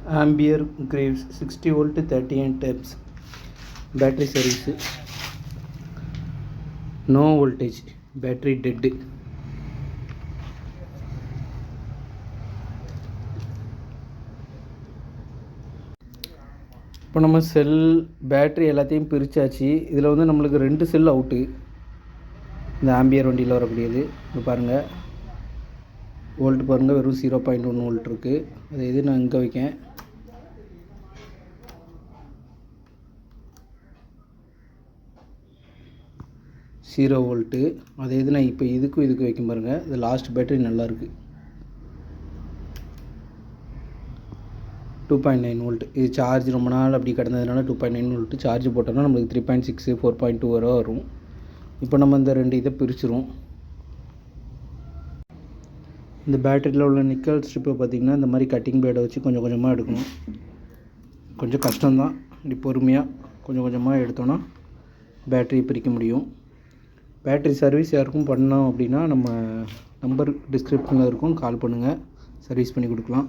Ampere Graves 60 volt 38 amps battery service. No voltage, battery dead. இப்போ நம்ம செல் battery எல்லாத்தையும் பிரித்தாச்சு. இதில் வந்து நம்மளுக்கு 2 செல் அவுட்டு. இந்த ஆம்பியர் வண்டியில் வரக்கூடியது. இப்போ பாருங்கள், வோல்ட் பாருங்கள், வெறும் 0.1 வோல்ட் இருக்குது. அது இது நான் இங்கே வைக்கேன். Zero volt. அதே இது நான் இப்போ இதுக்கு வைக்கும் பாருங்கள். இது லாஸ்ட் பேட்டரி நல்லாயிருக்கு. 2.9 வோல்ட். இது சார்ஜ் ரொம்ப நாள் அப்படி கிடந்ததுனால 2.9 வோல்ட்டு. சார்ஜ் போட்டோம்னா நம்மளுக்கு 3.6 4.2 வரை வரும். இப்போ நம்ம இந்த 2 இதை பிரிச்சுருவோம். இந்த பேட்டரியில் உள்ள நிக்கல் ஸ்ட்ரிப்பை பார்த்திங்கன்னா இந்த மாதிரி கட்டிங் பிளேடை வச்சு கொஞ்சம் கொஞ்சமாக எடுக்கணும். கொஞ்சம் கஷ்டம்தான். இப்படி பொறுமையாக கொஞ்சம் கொஞ்சமாக எடுத்தோன்னா பேட்டரி பிரிக்க முடியும். பேட்டரி சர்வீஸ் யாருக்கும் பண்ணோம் அப்படின்னா நம்ம நம்பர் டிஸ்கிரிப்ஷனில் இருக்கும், கால் பண்ணுங்கள், சர்வீஸ் பண்ணி கொடுக்கலாம்.